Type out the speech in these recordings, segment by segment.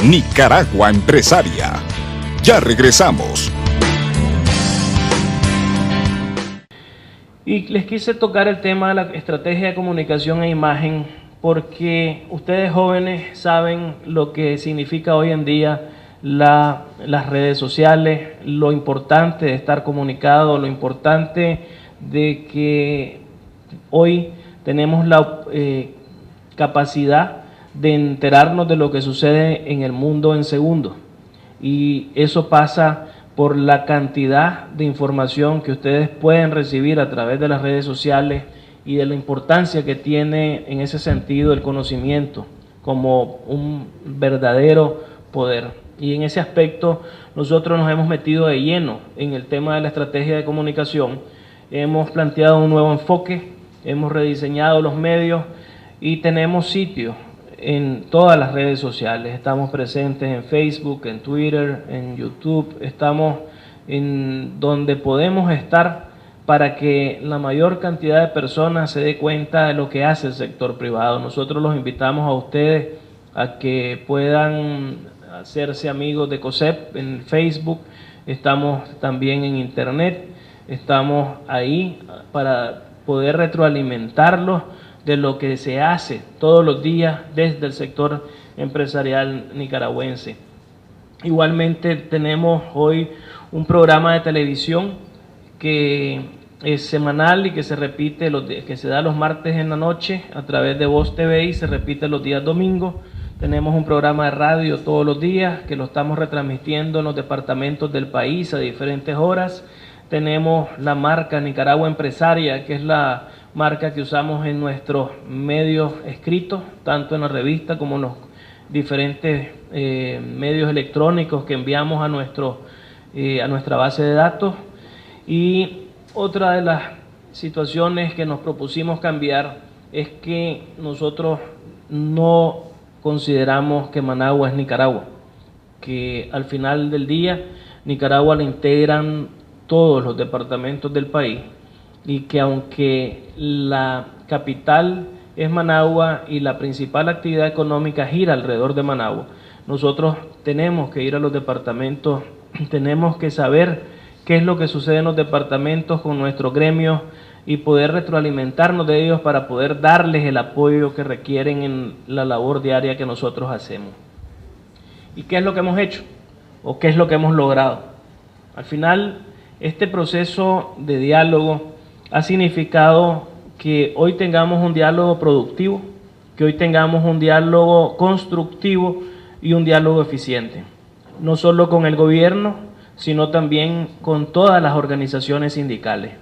Nicaragua Empresaria. Ya regresamos. Y les quise tocar el tema de la estrategia de comunicación e imagen porque ustedes jóvenes saben lo que significa hoy en día las redes sociales, lo importante de estar comunicado, lo importante de que hoy tenemos la capacidad de enterarnos de lo que sucede en el mundo en segundos. Y eso pasa por la cantidad de información que ustedes pueden recibir a través de las redes sociales y de la importancia que tiene en ese sentido el conocimiento como un verdadero poder. Y en ese aspecto nosotros nos hemos metido de lleno en el tema de la estrategia de comunicación. Hemos planteado un nuevo enfoque, hemos rediseñado los medios y tenemos sitios en todas las redes sociales. Estamos presentes en Facebook, en Twitter, en YouTube. Estamos en donde podemos estar para que la mayor cantidad de personas se dé cuenta de lo que hace el sector privado. Nosotros los invitamos a ustedes a que puedan hacerse amigos de COSEP en Facebook. Estamos también en Internet. Estamos ahí para poder retroalimentarlos de lo que se hace todos los días desde el sector empresarial nicaragüense. Igualmente tenemos hoy un programa de televisión que es semanal y que se repite, que se da los martes en la noche a través de Voz TV y se repite los días domingos. Tenemos un programa de radio todos los días que lo estamos retransmitiendo en los departamentos del país a diferentes horas. Tenemos la marca Nicaragua Empresaria, que es la marca que usamos en nuestros medios escritos, tanto en la revista como en los diferentes medios electrónicos que enviamos a nuestra base de datos. Y otra de las situaciones que nos propusimos cambiar es que nosotros no consideramos que Managua es Nicaragua, que al final del día Nicaragua la integran todos los departamentos del país y que aunque la capital es Managua y la principal actividad económica gira alrededor de Managua, nosotros tenemos que ir a los departamentos, tenemos que saber qué es lo que sucede en los departamentos con nuestros gremios y poder retroalimentarnos de ellos para poder darles el apoyo que requieren en la labor diaria que nosotros hacemos. ¿Y qué es lo que hemos hecho? ¿O qué es lo que hemos logrado? Al final, este proceso de diálogo ha significado que hoy tengamos un diálogo productivo, que hoy tengamos un diálogo constructivo y un diálogo eficiente, no solo con el gobierno, sino también con todas las organizaciones sindicales.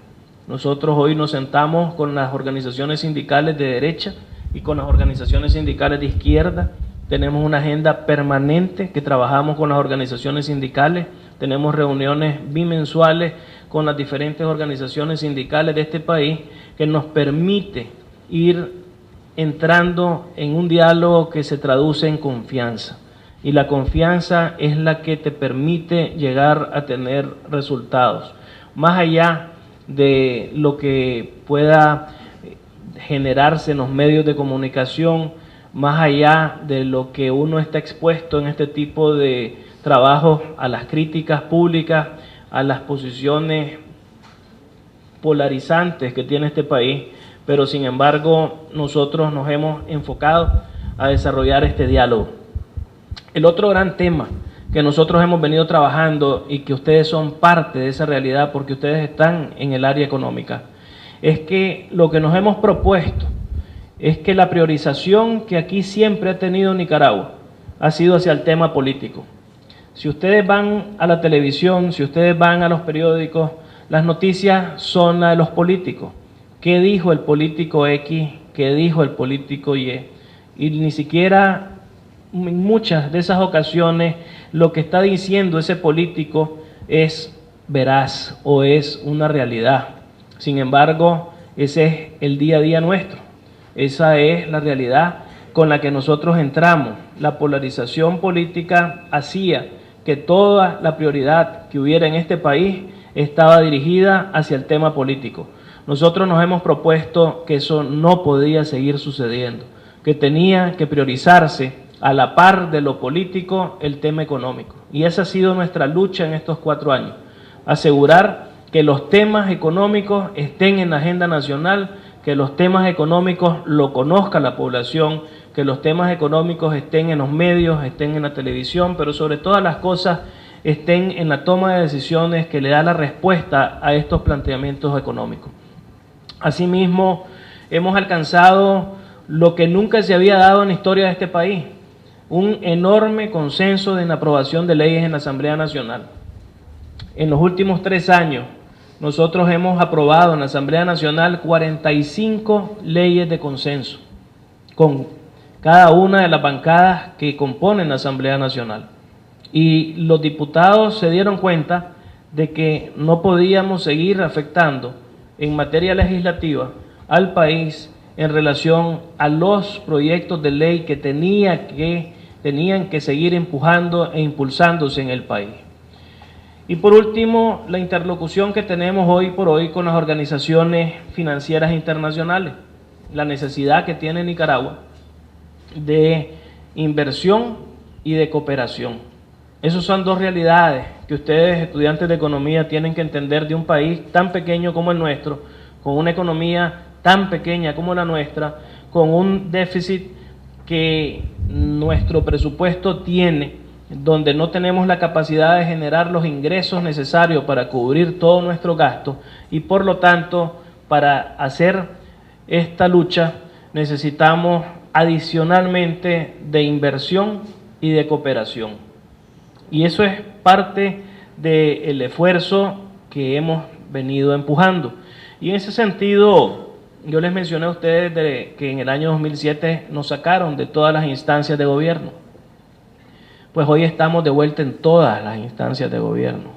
Nosotros hoy nos sentamos con las organizaciones sindicales de derecha y con las organizaciones sindicales de izquierda. Tenemos una agenda permanente que trabajamos con las organizaciones sindicales. Tenemos reuniones bimensuales con las diferentes organizaciones sindicales de este país que nos permite ir entrando en un diálogo que se traduce en confianza. Y la confianza es la que te permite llegar a tener resultados. Más allá de lo que pueda generarse en los medios de comunicación, más allá de lo que uno está expuesto en este tipo de trabajos a las críticas públicas, a las posiciones polarizantes que tiene este país, pero sin embargo nosotros nos hemos enfocado a desarrollar este diálogo. El otro gran tema que nosotros hemos venido trabajando y que ustedes son parte de esa realidad porque ustedes están en el área económica, es que lo que nos hemos propuesto es que la priorización que aquí siempre ha tenido Nicaragua ha sido hacia el tema político. Si ustedes van a la televisión, si ustedes van a los periódicos, las noticias son las de los políticos. ¿Qué dijo el político X? ¿Qué dijo el político Y? Y ni siquiera en muchas de esas ocasiones lo que está diciendo ese político es veraz o es una realidad. Sin embargo, ese es el día a día nuestro. Esa es la realidad con la que nosotros entramos. La polarización política hacía que toda la prioridad que hubiera en este país estaba dirigida hacia el tema político. Nosotros nos hemos propuesto que eso no podía seguir sucediendo, que tenía que priorizarse a la par de lo político, el tema económico. Y esa ha sido nuestra lucha en estos 4 años, asegurar que los temas económicos estén en la agenda nacional, que los temas económicos lo conozca la población, que los temas económicos estén en los medios, estén en la televisión, pero sobre todas las cosas estén en la toma de decisiones que le da la respuesta a estos planteamientos económicos. Asimismo, hemos alcanzado lo que nunca se había dado en la historia de este país, un enorme consenso en la aprobación de leyes en la Asamblea Nacional. En los últimos 3 años, nosotros hemos aprobado en la Asamblea Nacional 45 leyes de consenso, con cada una de las bancadas que componen la Asamblea Nacional. Y los diputados se dieron cuenta de que no podíamos seguir afectando en materia legislativa al país en relación a los proyectos de ley que tenían que seguir empujando e impulsándose en el país. Y por último, la interlocución que tenemos hoy por hoy con las organizaciones financieras internacionales, la necesidad que tiene Nicaragua de inversión y de cooperación. Esas son 2 realidades que ustedes, estudiantes de economía, tienen que entender de un país tan pequeño como el nuestro, con una economía tan pequeña como la nuestra, con un déficit que nuestro presupuesto tiene, donde no tenemos la capacidad de generar los ingresos necesarios para cubrir todo nuestro gasto y por lo tanto para hacer esta lucha necesitamos adicionalmente de inversión y de cooperación. Y eso es parte del esfuerzo que hemos venido empujando. Y en ese sentido, yo les mencioné a ustedes que en el año 2007 nos sacaron de todas las instancias de gobierno. Pues hoy estamos de vuelta en todas las instancias de gobierno.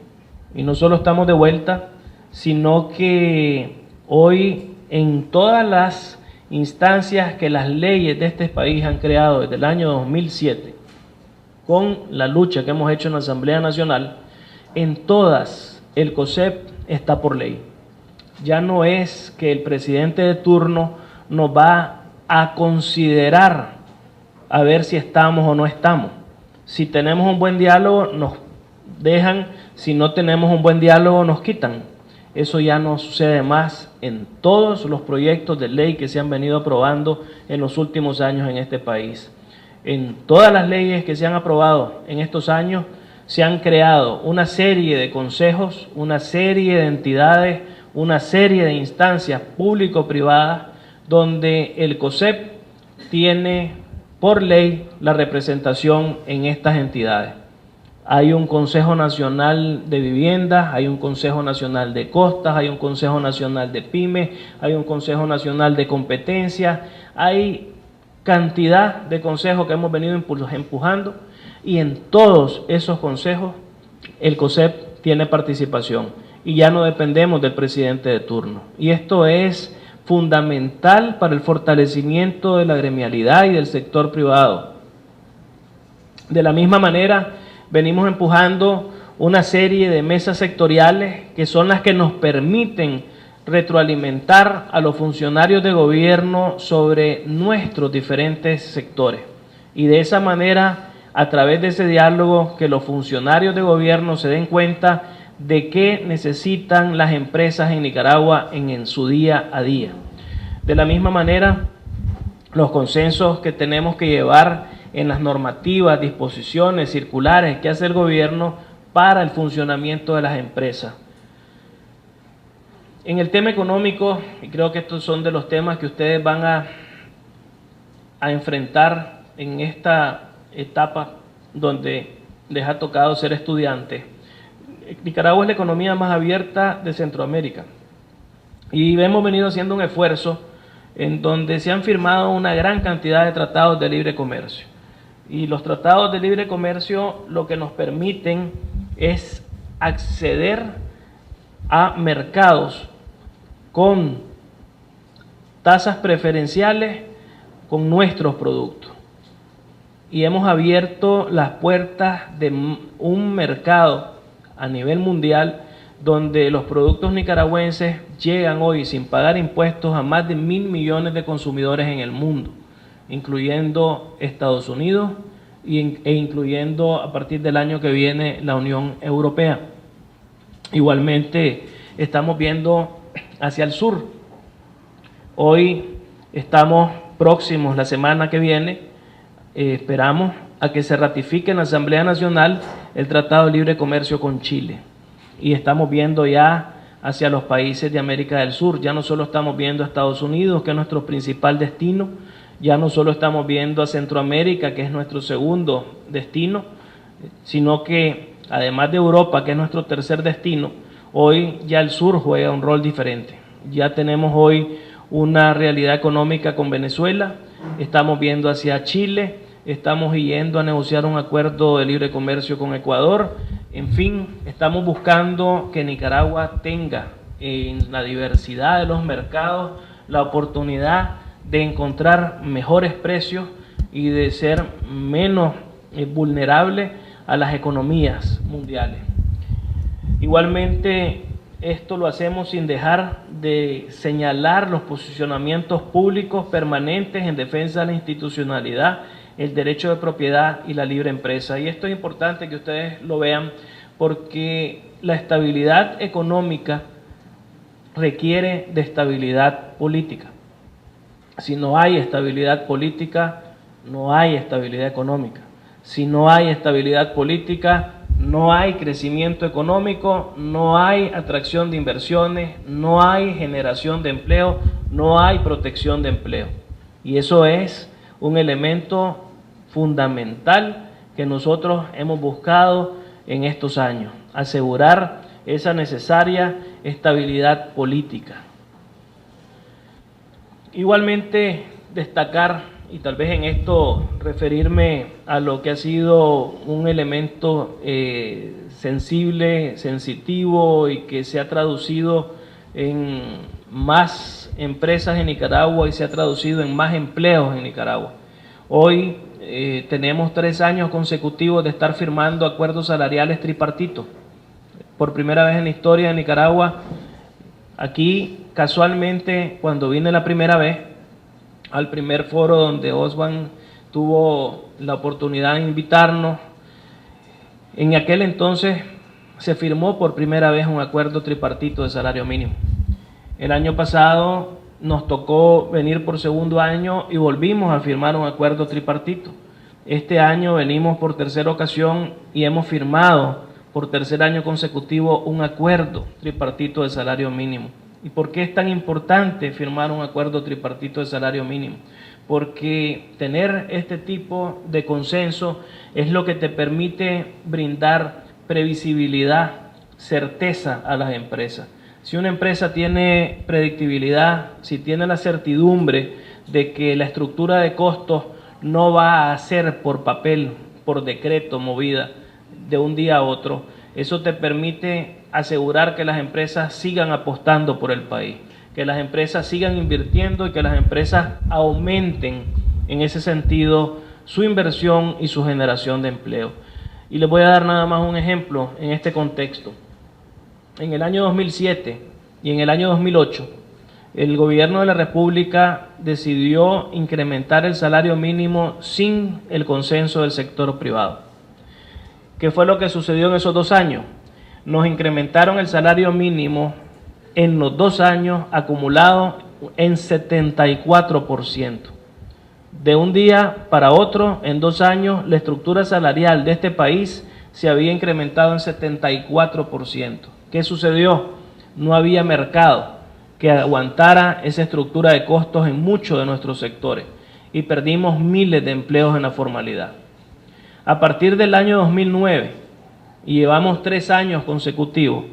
Y no solo estamos de vuelta, sino que hoy en todas las instancias que las leyes de este país han creado desde el año 2007, con la lucha que hemos hecho en la Asamblea Nacional, en todas el COSEP está por ley. Ya no es que el presidente de turno nos va a considerar a ver si estamos o no estamos. Si tenemos un buen diálogo nos dejan, si no tenemos un buen diálogo nos quitan. Eso ya no sucede más en todos los proyectos de ley que se han venido aprobando en los últimos años en este país. En todas las leyes que se han aprobado en estos años se han creado una serie de consejos, una serie de entidades, una serie de instancias público-privadas donde el COSEP tiene por ley la representación en estas entidades. Hay un Consejo Nacional de Vivienda, hay un Consejo Nacional de Costas, hay un Consejo Nacional de Pymes, hay un Consejo Nacional de Competencia, hay cantidad de consejos que hemos venido empujando y en todos esos consejos el COSEP tiene participación y ya no dependemos del presidente de turno. Y esto es fundamental para el fortalecimiento de la gremialidad y del sector privado. De la misma manera, venimos empujando una serie de mesas sectoriales que son las que nos permiten retroalimentar a los funcionarios de gobierno sobre nuestros diferentes sectores. Y de esa manera, a través de ese diálogo, que los funcionarios de gobierno se den cuenta de qué necesitan las empresas en Nicaragua en su día a día. De la misma manera, los consensos que tenemos que llevar en las normativas, disposiciones, circulares que hace el gobierno para el funcionamiento de las empresas. En el tema económico, y creo que estos son de los temas que ustedes van a enfrentar en esta etapa donde les ha tocado ser estudiantes. Nicaragua es la economía más abierta de Centroamérica y hemos venido haciendo un esfuerzo en donde se han firmado una gran cantidad de tratados de libre comercio. Y los tratados de libre comercio lo que nos permiten es acceder a mercados con tasas preferenciales con nuestros productos. Y hemos abierto las puertas de un mercado a nivel mundial donde los productos nicaragüenses llegan hoy sin pagar impuestos a más de 1.000 millones de consumidores en el mundo, incluyendo Estados Unidos e incluyendo a partir del año que viene la Unión Europea. Igualmente estamos viendo hacia el sur. Hoy estamos próximos, la semana que viene, esperamos a que se ratifique en la Asamblea Nacional el Tratado de Libre Comercio con Chile. Y estamos viendo ya hacia los países de América del Sur. Ya no solo estamos viendo a Estados Unidos, que es nuestro principal destino, ya no solo estamos viendo a Centroamérica, que es nuestro segundo destino, sino que además de Europa, que es nuestro tercer destino, hoy ya el sur juega un rol diferente. Ya tenemos hoy una realidad económica con Venezuela, estamos viendo hacia Chile, estamos yendo a negociar un acuerdo de libre comercio con Ecuador. En fin, estamos buscando que Nicaragua tenga en la diversidad de los mercados la oportunidad de encontrar mejores precios y de ser menos vulnerable a las economías mundiales. Igualmente, esto lo hacemos sin dejar de señalar los posicionamientos públicos permanentes en defensa de la institucionalidad, el derecho de propiedad y la libre empresa. Y esto es importante que ustedes lo vean porque la estabilidad económica requiere de estabilidad política. Si no hay estabilidad política, no hay estabilidad económica. Si no hay estabilidad política, no hay crecimiento económico, no hay atracción de inversiones, no hay generación de empleo, no hay protección de empleo. Y eso es un elemento fundamental que nosotros hemos buscado en estos años, asegurar esa necesaria estabilidad política. Igualmente destacar, y tal vez en esto referirme a lo que ha sido un elemento sensible, sensitivo y que se ha traducido en más empresas en Nicaragua y se ha traducido en más empleos en Nicaragua. Hoy tenemos 3 años consecutivos de estar firmando acuerdos salariales tripartitos. Por primera vez en la historia de Nicaragua, aquí casualmente cuando vine la primera vez, al primer foro donde Oswan tuvo la oportunidad de invitarnos, en aquel entonces se firmó por primera vez un acuerdo tripartito de salario mínimo. El año pasado nos tocó venir por segundo año y volvimos a firmar un acuerdo tripartito. Este año venimos por tercera ocasión y hemos firmado por tercer año consecutivo un acuerdo tripartito de salario mínimo. ¿Y por qué es tan importante firmar un acuerdo tripartito de salario mínimo? Porque tener este tipo de consenso es lo que te permite brindar previsibilidad, certeza a las empresas. Si una empresa tiene predictibilidad, si tiene la certidumbre de que la estructura de costos no va a ser por papel, por decreto movida de un día a otro, eso te permite asegurar que las empresas sigan apostando por el país, que las empresas sigan invirtiendo y que las empresas aumenten en ese sentido su inversión y su generación de empleo. Y les voy a dar nada más un ejemplo en este contexto. En el año 2007 y en el año 2008, el gobierno de la República decidió incrementar el salario mínimo sin el consenso del sector privado. ¿Qué fue lo que sucedió en esos 2 años? Nos incrementaron el salario mínimo en los 2 años acumulado en 74%. De un día para otro, en 2 años, la estructura salarial de este país se había incrementado en 74%. ¿Qué sucedió? No había mercado que aguantara esa estructura de costos en muchos de nuestros sectores y perdimos miles de empleos en la formalidad. A partir del año 2009, y llevamos 3 años consecutivos,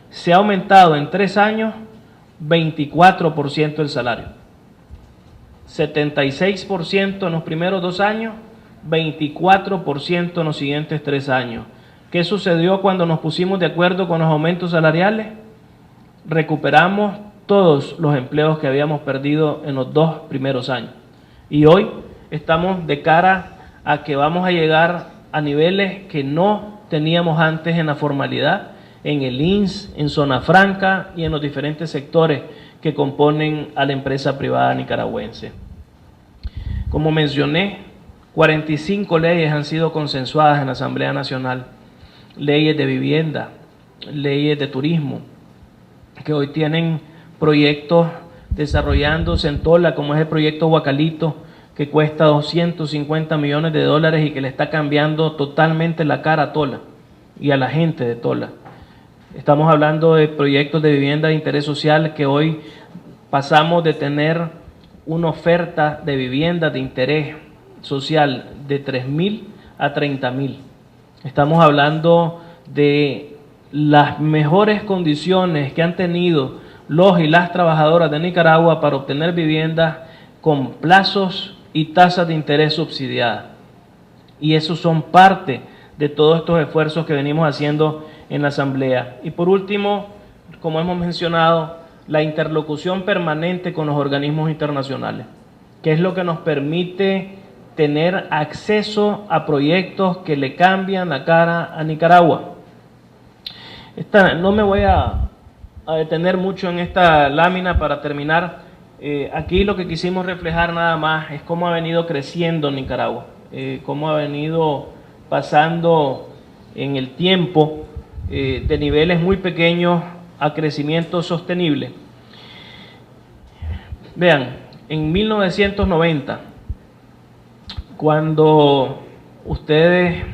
se ha aumentado en 3 años 24% el salario. 76% en los primeros 2 años, 24% en los siguientes 3 años. ¿Qué sucedió cuando nos pusimos de acuerdo con los aumentos salariales? Recuperamos todos los empleos que habíamos perdido en los 2 primeros años. Y hoy estamos de cara a que vamos a llegar a niveles que no teníamos antes en la formalidad, en el INS, en Zona Franca y en los diferentes sectores que componen a la empresa privada nicaragüense. Como mencioné, 45 leyes han sido consensuadas en la Asamblea Nacional, leyes de vivienda, leyes de turismo, que hoy tienen proyectos desarrollándose en Tola, como es el proyecto Huacalito, que cuesta 250 millones de dólares y que le está cambiando totalmente la cara a Tola y a la gente de Tola. Estamos hablando de proyectos de vivienda de interés social que hoy pasamos de tener una oferta de vivienda de interés social de 3.000 a 30.000. Estamos hablando de las mejores condiciones que han tenido los y las trabajadoras de Nicaragua para obtener viviendas con plazos y tasas de interés subsidiadas. Y esos son parte de todos estos esfuerzos que venimos haciendo en la Asamblea. Y por último, como hemos mencionado, la interlocución permanente con los organismos internacionales, que es lo que nos permite tener acceso a proyectos que le cambian la cara a Nicaragua. No me voy a detener mucho en esta lámina para terminar. Aquí lo que quisimos reflejar nada más es cómo ha venido creciendo Nicaragua, cómo ha venido pasando en el tiempo de niveles muy pequeños a crecimiento sostenible. Vean, en 1990, cuando ustedes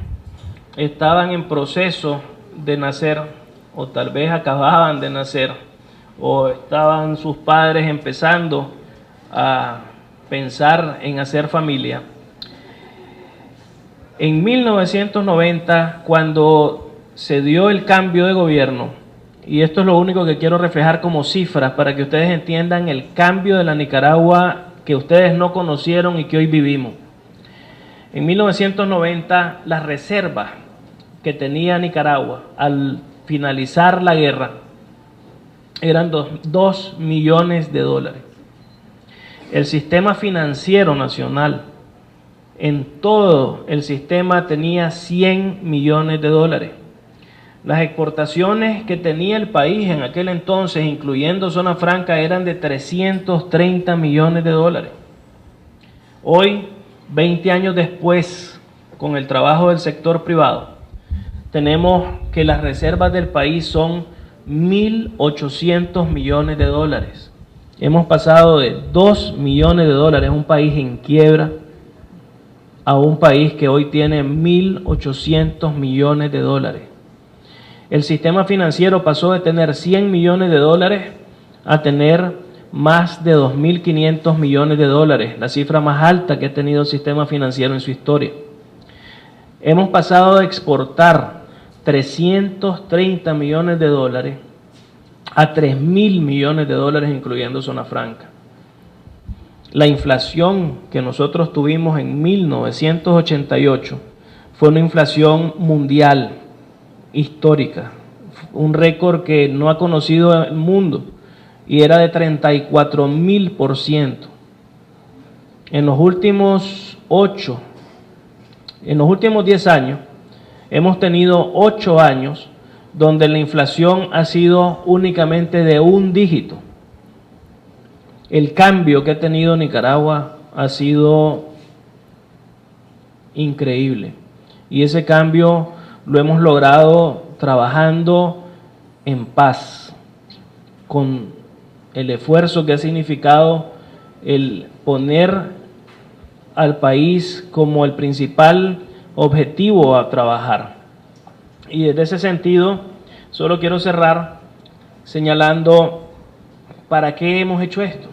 estaban en proceso de nacer, o tal vez acababan de nacer, o estaban sus padres empezando a pensar en hacer familia, en 1990, cuando se dio el cambio de gobierno, y esto es lo único que quiero reflejar como cifras para que ustedes entiendan el cambio de la Nicaragua que ustedes no conocieron y que hoy vivimos. En 1990, las reservas que tenía Nicaragua al finalizar la guerra eran 2 millones de dólares. El sistema financiero nacional, en todo el sistema, tenía 100 millones de dólares. Las exportaciones que tenía el país en aquel entonces, incluyendo zona franca, eran de 330 millones de dólares. Hoy, 20 años después, con el trabajo del sector privado, tenemos que las reservas del país son 1.800 millones de dólares. Hemos pasado de 2 millones de dólares, un país en quiebra, a un país que hoy tiene 1.800 millones de dólares. El sistema financiero pasó de tener 100 millones de dólares a tener más de 2.500 millones de dólares, la cifra más alta que ha tenido el sistema financiero en su historia. Hemos pasado de exportar 330 millones de dólares a 3.000 millones de dólares, incluyendo zona franca. La inflación que nosotros tuvimos en 1988 fue una inflación mundial, histórica, un récord que no ha conocido el mundo, y era de 34.000%. En los últimos 10 años, hemos tenido 8 años donde la inflación ha sido únicamente de un dígito. El cambio que ha tenido Nicaragua ha sido increíble, y ese cambio lo hemos logrado trabajando en paz, con el esfuerzo que ha significado el poner al país como el principal objetivo a trabajar. Y desde ese sentido, solo quiero cerrar señalando para qué hemos hecho esto.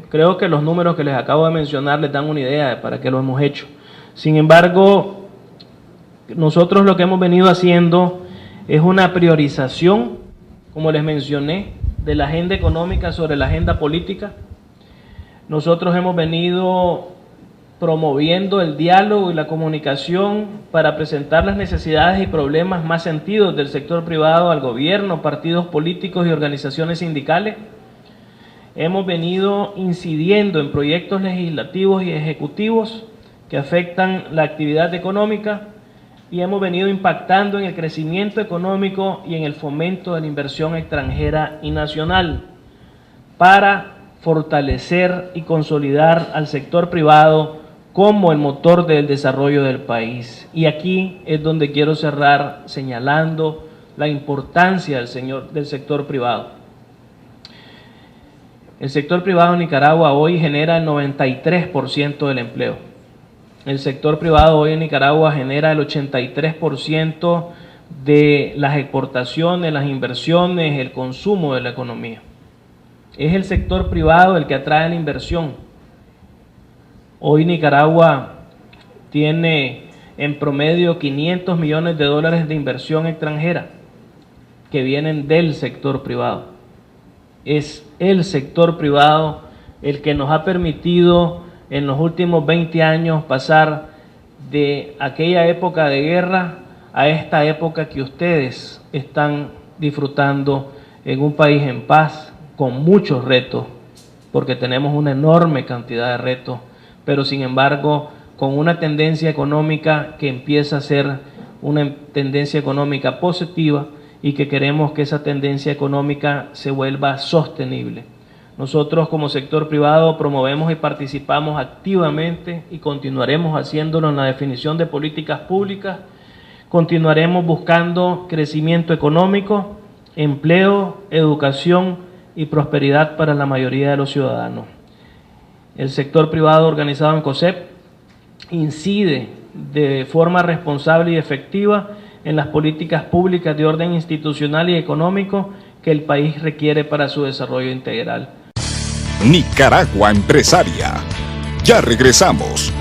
Creo que los números que les acabo de mencionar les dan una idea de para qué lo hemos hecho. Sin embargo, nosotros lo que hemos venido haciendo es una priorización, como les mencioné, de la agenda económica sobre la agenda política. Nosotros hemos venido promoviendo el diálogo y la comunicación para presentar las necesidades y problemas más sentidos del sector privado al gobierno, partidos políticos y organizaciones sindicales. Hemos venido incidiendo en proyectos legislativos y ejecutivos que afectan la actividad económica, y hemos venido impactando en el crecimiento económico y en el fomento de la inversión extranjera y nacional para fortalecer y consolidar al sector privado como el motor del desarrollo del país. Y aquí es donde quiero cerrar señalando la importancia del sector privado. El sector privado en Nicaragua hoy genera el 93% del empleo. El sector privado hoy en Nicaragua genera el 83% de las exportaciones, las inversiones, el consumo de la economía. Es el sector privado el que atrae la inversión. Hoy Nicaragua tiene en promedio 500 millones de dólares de inversión extranjera que vienen del sector privado. Es el sector privado el que nos ha permitido en los últimos 20 años pasar de aquella época de guerra a esta época que ustedes están disfrutando en un país en paz, con muchos retos, porque tenemos una enorme cantidad de retos, pero sin embargo con una tendencia económica que empieza a ser una tendencia económica positiva y que queremos que esa tendencia económica se vuelva sostenible. Nosotros como sector privado promovemos y participamos activamente y continuaremos haciéndolo en la definición de políticas públicas, continuaremos buscando crecimiento económico, empleo, educación y prosperidad para la mayoría de los ciudadanos. El sector privado organizado en COSEP incide de forma responsable y efectiva en las políticas públicas de orden institucional y económico que el país requiere para su desarrollo integral. Nicaragua Empresaria. Ya regresamos.